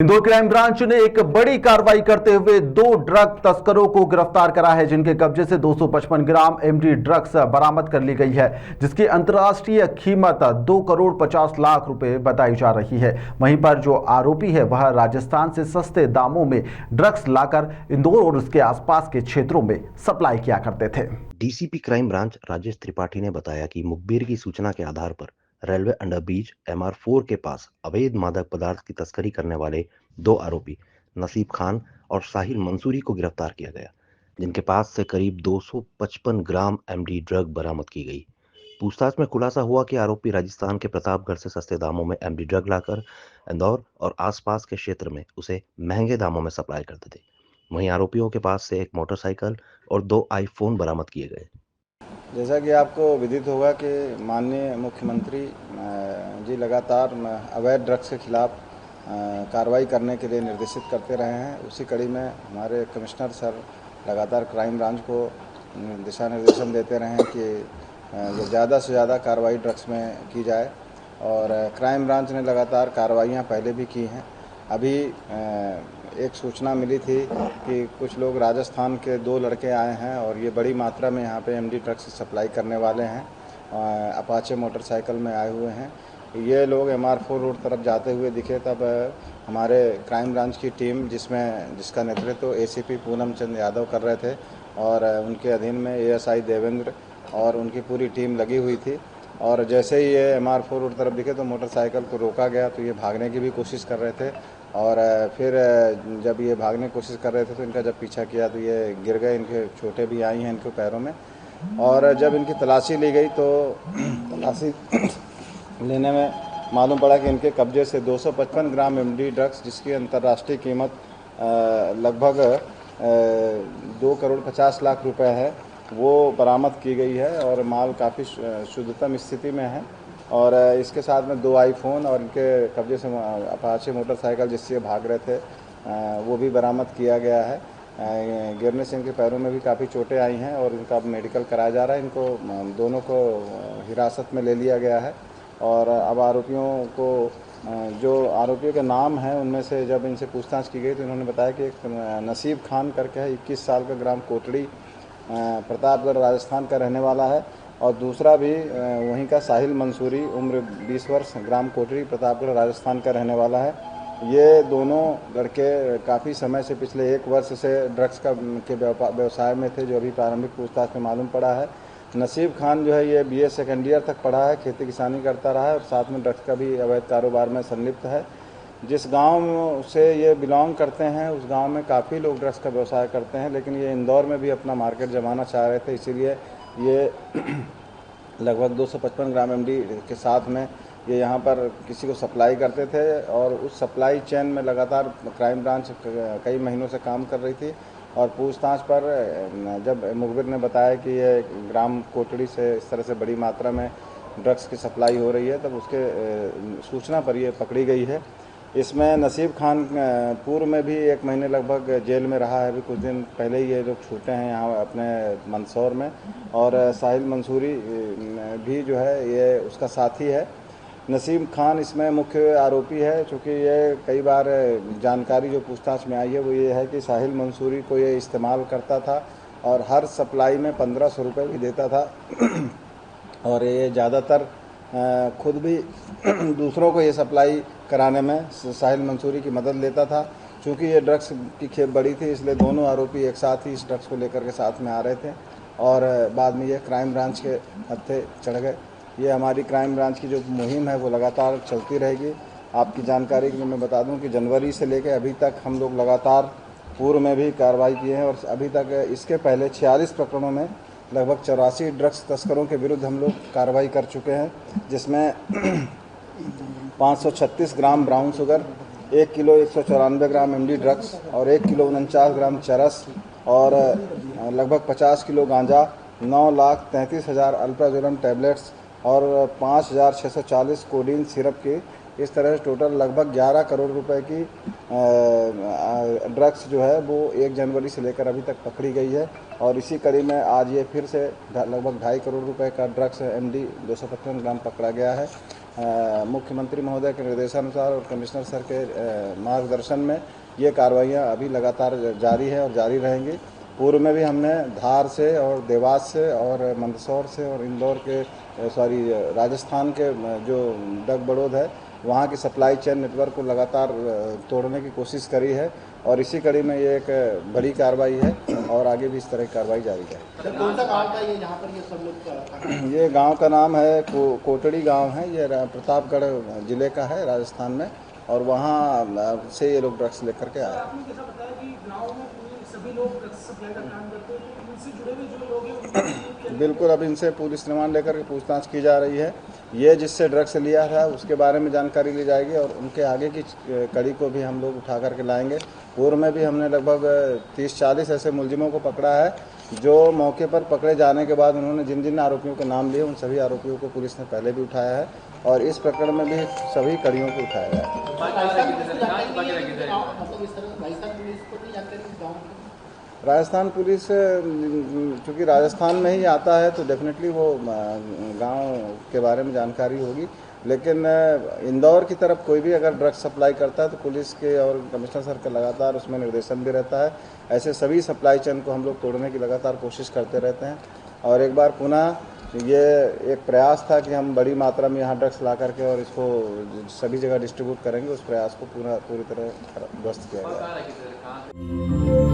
Indore crime branch ने एक बड़ी कार्रवाई करते हुए दो ड्रग तस्करों को गिरफ्तार करा है, जिनके कब्जे से 255 ग्राम एमडी ड्रग्स बरामद कर ली गई है, जिसकी अंतर्राष्ट्रीय कीमत 2 करोड़ 50 लाख रुपए बताई जा रही है। वहीं पर जो आरोपी है वह राजस्थान से सस्ते दामों में ड्रग्स लाकर इंदौर और उसके आसपास के क्षेत्रों में सप्लाई किया करते थे। DCP crime branch Rajesh Tripathi ने बताया कि मुखबिर की सूचना के आधार पर रेलवे अंडरब्रिज MR4 के पास अवैध मादक पदार्थ की तस्करी करने वाले दो आरोपी नसीब खान और साहिल मंसूरी को गिरफ्तार किया गया, जिनके पास से करीब 255 ग्राम एमडी ड्रग बरामद की गई। पूछताछ में खुलासा हुआ कि आरोपी राजस्थान के प्रतापगढ़ से सस्ते दामों में एमडी ड्रग लाकर इंदौर और आसपास के क्षेत्र में उसे महंगे दामों में सप्लाई करते थे। वहीं आरोपियों के पास से एक मोटरसाइकिल और 2 आईफोन बरामद किए गए। जैसा कि आपको विदित होगा कि माननीय मुख्यमंत्री जी लगातार अवैध ड्रग्स के खिलाफ कार्रवाई करने के लिए निर्देशित करते रहे हैं। उसी कड़ी में हमारे कमिश्नर सर लगातार क्राइम ब्रांच को दिशा निर्देशन देते रहे हैं कि ये ज़्यादा से ज़्यादा कार्रवाई ड्रग्स में की जाए, और क्राइम ब्रांच ने लगातार कार्रवाइयाँ पहले भी की हैं। अभी एक सूचना मिली थी कि कुछ लोग राजस्थान के दो लड़के आए हैं और ये बड़ी मात्रा में यहाँ पे एमडी ड्रग्स की सप्लाई करने वाले हैं। अपाचे मोटरसाइकिल में आए हुए हैं। ये लोग MR4 रोड तरफ जाते हुए दिखे, तब हमारे क्राइम ब्रांच की टीम जिसका नेतृत्व ACP पूनम चंद यादव कर रहे थे, और उनके अधीन में ASI देवेंद्र और उनकी पूरी टीम लगी हुई थी। और जैसे ही ये MR4 रोड तरफ दिखे तो मोटरसाइकिल को रोका गया, तो ये भागने की भी कोशिश कर रहे थे। और फिर जब ये भागने की कोशिश कर रहे थे तो इनका जब पीछा किया तो ये गिर गए, इनके चोटें भी आई हैं इनके पैरों में। और जब इनकी तलाशी ली गई तो तलाशी लेने में मालूम पड़ा कि इनके कब्जे से 255 ग्राम एमडी ड्रग्स, जिसकी अंतर्राष्ट्रीय कीमत लगभग 2 करोड़ 50 लाख रुपए है, वो बरामद की गई है। और माल काफ़ी शुद्धतम स्थिति में है। और इसके साथ में 2 आईफोन और इनके कब्जे से अपाचे मोटरसाइकिल जिससे भाग रहे थे वो भी बरामद किया गया है। गिरने से इनके पैरों में भी काफ़ी चोटें आई हैं और इनका मेडिकल कराया जा रहा है। इनको दोनों को हिरासत में ले लिया गया है। और अब जो आरोपियों के नाम हैं उनमें से जब इनसे पूछताछ की गई तो इन्होंने बताया कि एक नसीब खान करके है, 21 साल का, ग्राम कोटड़ी, प्रतापगढ़ राजस्थान का रहने वाला है। और दूसरा भी वहीं का साहिल मंसूरी, उम्र 20 वर्ष, ग्राम कोटड़ी, प्रतापगढ़ राजस्थान का रहने वाला है। ये दोनों लड़के काफ़ी समय से, पिछले 1 वर्ष से ड्रग्स के व्यवसाय में थे, जो अभी प्रारंभिक पूछताछ में मालूम पड़ा है। नसीब खान जो है ये BA सेकेंड ईयर तक पढ़ा है, खेती किसानी करता रहा है और साथ में ड्रग्स का भी अवैध कारोबार में संलिप्त है। जिस गांव से ये बिलोंग करते हैं उस गांव में काफ़ी लोग ड्रग्स का व्यवसाय करते हैं, लेकिन ये इंदौर में भी अपना मार्केट जमाना चाह रहे थे, इसीलिए ये लगभग 255 ग्राम एमडी के साथ में ये यहाँ पर किसी को सप्लाई करते थे। और उस सप्लाई चेन में लगातार क्राइम ब्रांच कई महीनों से काम कर रही थी। और पूछताछ पर जब मुखबिर ने बताया कि ये ग्राम कोटड़ी से इस तरह से बड़ी मात्रा में ड्रग्स की सप्लाई हो रही है, तब उसके सूचना पर ये पकड़ी गई है। इसमें नसीब खान पूर्व में भी 1 महीने लगभग जेल में रहा है। अभी कुछ दिन पहले ही ये लोग छूटे हैं यहाँ अपने मंदसौर में। और साहिल मंसूरी भी जो है ये उसका साथी है। नसीब खान इसमें मुख्य आरोपी है, चूँकि ये कई बार जानकारी जो पूछताछ में आई है वो ये है कि साहिल मंसूरी को ये इस्तेमाल करता था और हर सप्लाई में 1500 रुपये भी देता था। और ये ज़्यादातर खुद भी दूसरों को ये सप्लाई कराने में साहिल मंसूरी की मदद लेता था। चूँकि ये ड्रग्स की खेप बड़ी थी, इसलिए दोनों आरोपी एक साथ ही इस ड्रग्स को लेकर के साथ में आ रहे थे और बाद में ये क्राइम ब्रांच के हत्थे चढ़ गए। ये हमारी क्राइम ब्रांच की जो मुहिम है वो लगातार चलती रहेगी। आपकी जानकारी के लिए मैं बता दूं कि जनवरी से लेकर अभी तक हम लोग लगातार पूर्व में भी कार्रवाई किए हैं और अभी तक इसके पहले 46 प्रकरणों में लगभग 84 ड्रग्स तस्करों के विरुद्ध हम लोग कार्रवाई कर चुके हैं, जिसमें 536 ग्राम ब्राउन शुगर, 1 किलो 194 ग्राम एमडी ड्रग्स और 1 किलो 49 ग्राम चरस और लगभग 50 किलो गांजा, 9,33,000 अल्प्राजोलम टैबलेट्स और 5,640 कोडीन सिरप की, इस तरह से टोटल लगभग 11 करोड़ रुपए की ड्रग्स जो है वो 1 जनवरी से लेकर अभी तक पकड़ी गई है। और इसी कड़ी में आज ये फिर से लगभग 2.5 करोड़ रुपए का ड्रग्स MD 255 ग्राम पकड़ा गया है। मुख्यमंत्री महोदय के निर्देशानुसार और कमिश्नर सर के मार्गदर्शन में ये कार्रवाइयाँ अभी लगातार जारी है और जारी रहेंगी। पूर्व में भी हमने धार से और देवास से और मंदसौर से और इंदौर के राजस्थान के जो डग बड़ौद है वहाँ की सप्लाई चेन नेटवर्क को लगातार तोड़ने की कोशिश करी है और इसी कड़ी में ये एक बड़ी कार्रवाई है और आगे भी इस तरह की कार्रवाई जारी है। सर कौन सा गाँव का ये जहाँ पर ये सब लोग ये गांव का नाम है कोटड़ी गांव है, ये प्रतापगढ़ जिले का है राजस्थान में और वहाँ से ये लोग ड्रग्स लेकर के आए। आपने जैसा बताया कि गांव में सभी लोग ड्रग्स सप्लाई का काम करते हैं, तो इनसे जुड़े हुए जो लोग हैं बिल्कुल, अब इनसे पुलिस रिमांड लेकर के पूछताछ की जा रही है। ये जिससे ड्रग्स लिया था उसके बारे में जानकारी ली जाएगी और उनके आगे की कड़ी को भी हम लोग उठा करके लाएंगे। पूर्व में भी हमने लगभग 30-40 ऐसे मुलजिमों को पकड़ा है जो मौके पर पकड़े जाने के बाद उन्होंने जिन जिन आरोपियों के नाम लिए उन सभी आरोपियों को पुलिस ने पहले भी उठाया है और इस प्रकरण में भी सभी कड़ियों को उठाया गया है। राजस्थान पुलिस चूँकि राजस्थान में ही आता है तो डेफिनेटली वो गांव के बारे में जानकारी होगी, लेकिन इंदौर की तरफ कोई भी अगर ड्रग्स सप्लाई करता है तो पुलिस के और कमिश्नर सर का लगातार उसमें निर्देशन भी रहता है। ऐसे सभी सप्लाई चेन को हम लोग तोड़ने की लगातार कोशिश करते रहते हैं और एक बार पुनः ये एक प्रयास था कि हम बड़ी मात्रा में यहाँ ड्रग्स ला करके और इसको सभी जगह डिस्ट्रीब्यूट करेंगे। उस प्रयास को पूरी तरह ध्वस्त किया गया।